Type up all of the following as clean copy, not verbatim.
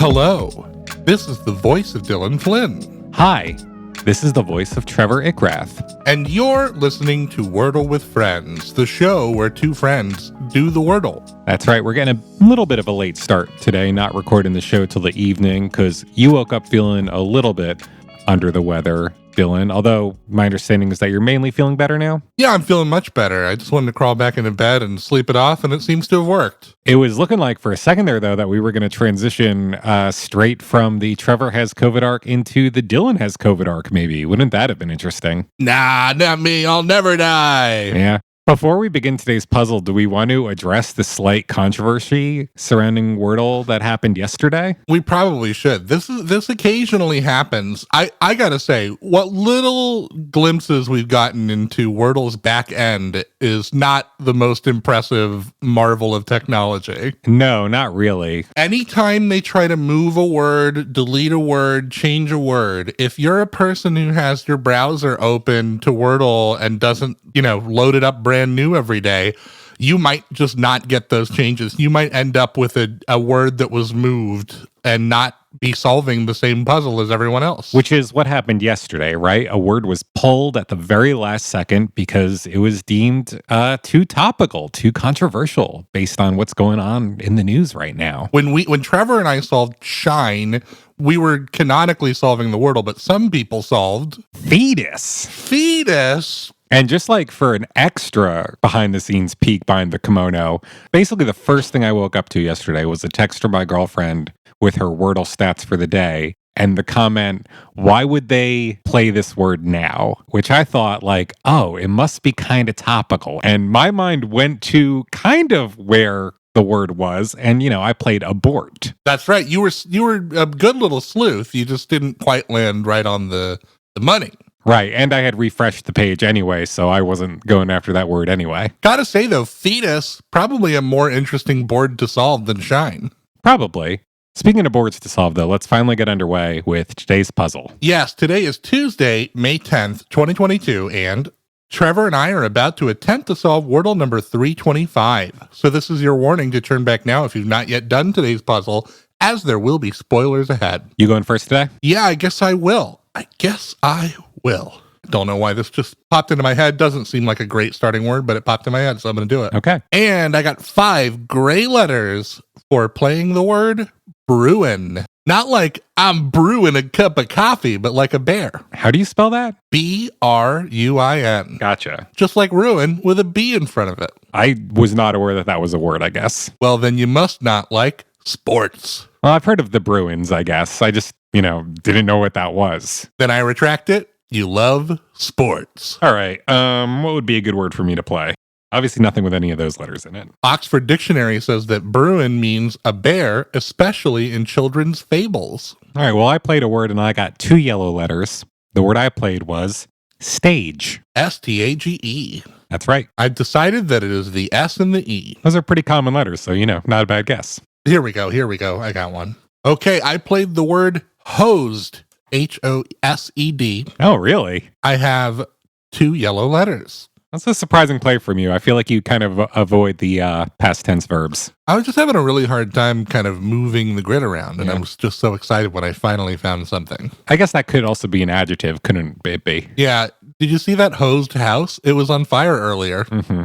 Hello, this is the voice of Dylan Flynn. Hi, this is the voice of Trevor Ickrath. And you're listening to Wordle with Friends, the show where two friends do the Wordle. That's right, we're getting a little bit of a late start today, not recording the show till the evening, because you woke up feeling a little bit under the weather, Dylan, although my understanding is that you're mainly feeling better now? Yeah, I'm feeling much better. I just wanted to crawl back into bed and sleep it off, and it seems to have worked. It was looking like for a second there, though, that we were going to transition straight from the Trevor has COVID arc into the Dylan has COVID arc, maybe. Wouldn't that have been interesting? Nah, not me. I'll never die. Yeah. Before we begin today's puzzle, do we want to address the slight controversy surrounding Wordle that happened yesterday? We probably should. This occasionally happens. I gotta say, what little glimpses we've gotten into Wordle's back end is not the most impressive marvel of technology. No, not really. Anytime they try to move a word, delete a word, change a word, if you're a person who has your browser open to Wordle and doesn't, load it up brand new every day, you might just not get those changes. You might end up with a word that was moved and not be solving the same puzzle as everyone else. Which is what happened yesterday, right? A word was pulled at the very last second because it was deemed too topical, too controversial based on what's going on in the news right now. When Trevor and I solved shine, we were canonically solving the Wordle, but some people solved fetus. And just like for an extra behind-the-scenes peek behind the kimono, basically the first thing I woke up to yesterday was a text from my girlfriend with her Wordle stats for the day. And the comment, why would they play this word now? Which I thought it must be kind of topical. And my mind went to kind of where the word was. And, I played abort. That's right. You were a good little sleuth. You just didn't quite land right on the money. Right, and I had refreshed the page anyway, so I wasn't going after that word anyway. Gotta say, though, fetus, probably a more interesting board to solve than shine. Probably. Speaking of boards to solve, though, let's finally get underway with today's puzzle. Yes, today is Tuesday, May 10th, 2022, and Trevor and I are about to attempt to solve Wordle number 325. So this is your warning to turn back now if you've not yet done today's puzzle, as there will be spoilers ahead. You going first today? Yeah, I guess I will. Don't know why this just popped into my head. Doesn't seem like a great starting word, but it popped in my head, so I'm going to do it. Okay. And I got 5 gray letters for playing the word Bruin. Not like I'm brewing a cup of coffee, but like a bear. How do you spell that? Bruin. Gotcha. Just like ruin with a B in front of it. I was not aware that was a word, I guess. Well, then you must not like sports. Well, I've heard of the Bruins, I guess. I just, didn't know what that was. Then I retract it. You love sports. All right. What would be a good word for me to play? Obviously nothing with any of those letters in it. Oxford Dictionary says that Bruin means a bear, especially in children's fables. All right. Well, I played a word and I got 2 yellow letters. The word I played was stage. S-T-A-G-E. That's right. I've decided that it is the S and the E. Those are pretty common letters, so, not a bad guess. Here we go. I got one. Okay, I played the word hosed. H-O-S-E-D. Oh, really? I have 2 yellow letters. That's a surprising play from you. I feel like you kind of avoid the past tense verbs. I was just having a really hard time kind of moving the grid around, and I was just so excited when I finally found something. I guess that could also be an adjective, couldn't it be? Yeah. Did you see that hosed house? It was on fire earlier. Mm-hmm.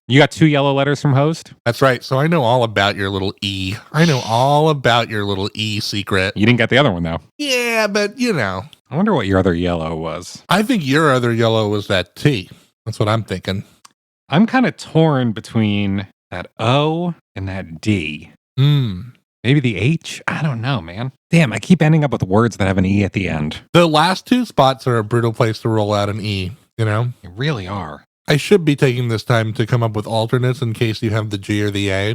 You got 2 yellow letters from host? That's right. So I know all about your little E. I know all about your little E secret. You didn't get the other one, though. Yeah, but I wonder what your other yellow was. I think your other yellow was that T. That's what I'm thinking. I'm kind of torn between that O and that D. Maybe the H? I don't know, man. Damn, I keep ending up with words that have an E at the end. The last 2 spots are a brutal place to roll out an E, They really are. I should be taking this time to come up with alternates in case you have the G or the A,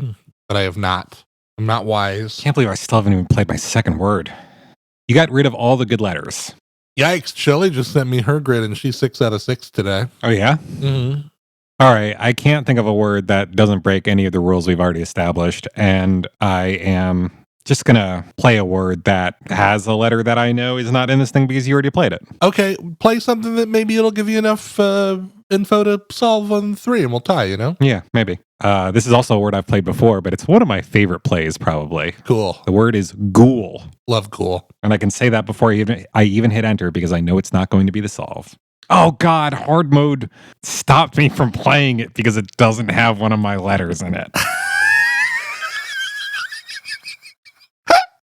but I have not. I'm not wise. Can't believe I still haven't even played my second word. You got rid of all the good letters. Yikes, Shelly just sent me her grid and she's 6 out of 6 today. Oh, yeah? Mm-hmm. All right, I can't think of a word that doesn't break any of the rules we've already established, and I am just going to play a word that has a letter that I know is not in this thing because you already played it. Okay, play something that maybe it'll give you enough info to solve on 3 and we'll tie, Yeah, maybe. This is also a word I've played before, but it's one of my favorite plays, probably. Cool. The word is ghoul. Love cool. And I can say that before I even hit enter because I know it's not going to be the solve. Oh, God, hard mode stopped me from playing it because it doesn't have one of my letters in it.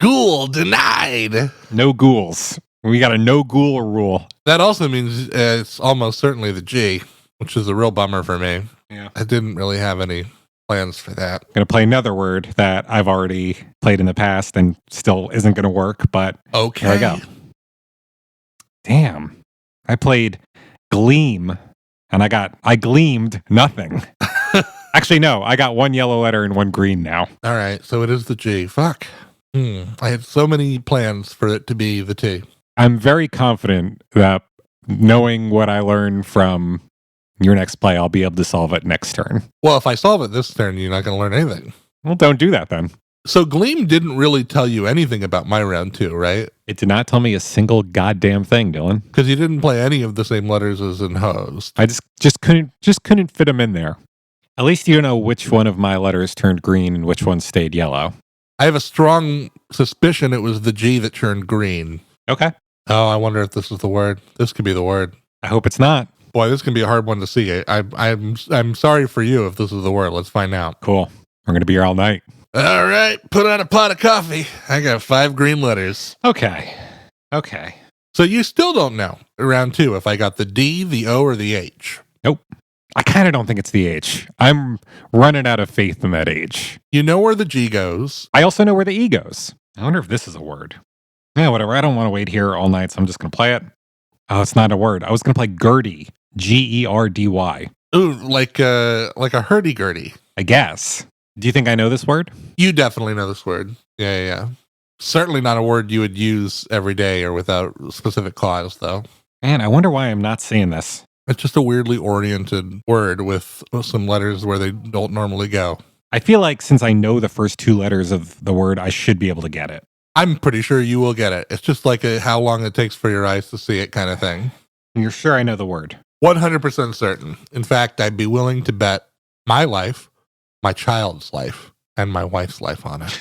Ghoul denied. No ghouls. We got a no ghoul rule. That also means it's almost certainly the G, which is a real bummer for me. Yeah. I didn't really have any plans for that. I'm going to play another word that I've already played in the past and still isn't going to work, but okay. Here I go. Damn. I played gleam and I gleamed nothing. Actually, no, I got one yellow letter and one green now. All right, so it is the G. Fuck. I had so many plans for it to be the T. I'm very confident that knowing what I learned from your next play, I'll be able to solve it next turn. Well, if I solve it this turn, you're not going to learn anything. Well, don't do that then. So Gleam didn't really tell you anything about my round 2, right? It did not tell me a single goddamn thing, Dylan. Because you didn't play any of the same letters as in host. I just couldn't fit them in there. At least you know which one of my letters turned green and which one stayed yellow. I have a strong suspicion it was the G that turned green. Okay. Oh, I wonder if this is the word. This could be the word. I hope it's not. Boy, this can be a hard one to see. I'm sorry for you if this is the word. Let's find out. Cool. We're going to be here all night. All right. Put on a pot of coffee. I got 5 green letters. Okay. So you still don't know, round 2, if I got the D, the O, or the H. Nope. I kind of don't think it's the H. I'm running out of faith in that H. You know where the G goes. I also know where the E goes. I wonder if this is a word. Yeah, whatever. I don't want to wait here all night, so I'm just going to play it. Oh, it's not a word. I was going to play Gerdy. Gerdy. Ooh, like a hurdy-gurdy. I guess. Do you think I know this word? You definitely know this word. Yeah. Certainly not a word you would use every day or without specific cause, though. Man, I wonder why I'm not seeing this. It's just a weirdly oriented word with some letters where they don't normally go. I feel like since I know the first 2 letters of the word, I should be able to get it. I'm pretty sure you will get it. It's just like how long it takes for your eyes to see it kind of thing. And you're sure I know the word? 100% certain. In fact, I'd be willing to bet my life, my child's life, and my wife's life on it.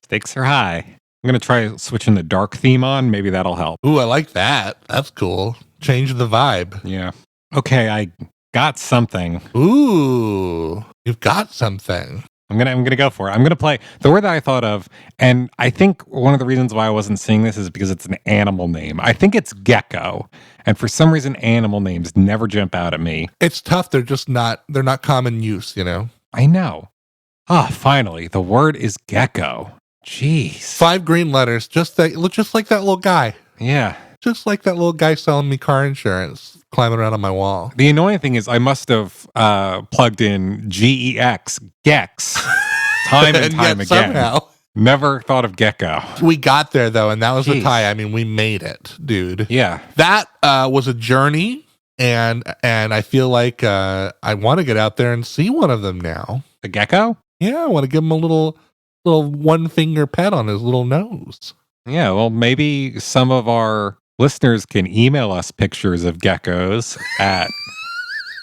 Stakes are high. I'm going to try switching the dark theme on. Maybe that'll help. Ooh, I like that. That's cool. Change the vibe. Yeah. Okay, I got something. Ooh, you've got something. I'm gonna go for it. I'm gonna play the word that I thought of, and I think one of the reasons why I wasn't seeing this is because it's an animal name. I think it's gecko, and for some reason, animal names never jump out at me. It's tough. They're not common use, you know. I know. Finally, the word is gecko. Jeez. 5 green letters, just like that little guy. Yeah. Just like that little guy selling me car insurance, climbing around on my wall. The annoying thing is I must have plugged in GEX, Gex, time and time again. Somehow. Never thought of gecko. We got there, though, and that was a tie. I mean, we made it, dude. Yeah. That was a journey, and I feel like I want to get out there and see one of them now. A gecko? Yeah, I want to give him a little one-finger pet on his little nose. Yeah, well, maybe some of our listeners can email us pictures of geckos at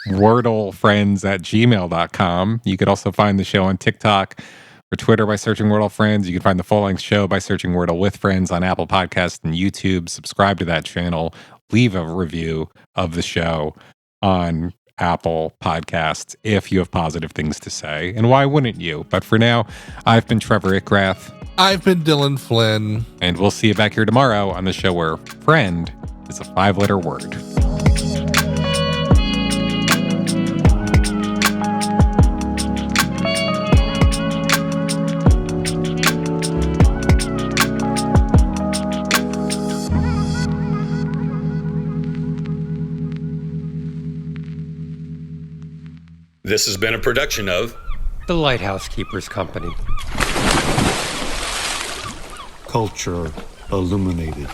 wordlefriends@gmail.com. You could also find the show on TikTok or Twitter by searching Wordle Friends. You can find the full-length show by searching Wordle with Friends on Apple Podcasts and YouTube. Subscribe to that channel. Leave a review of the show on Apple Podcasts if you have positive things to say. And why wouldn't you? But for now, I've been Trevor Ickrath. I've been Dylan Flynn. And we'll see you back here tomorrow on the show where friend is a 5-letter word. This has been a production of The Lighthouse Keepers Company. Culture illuminated.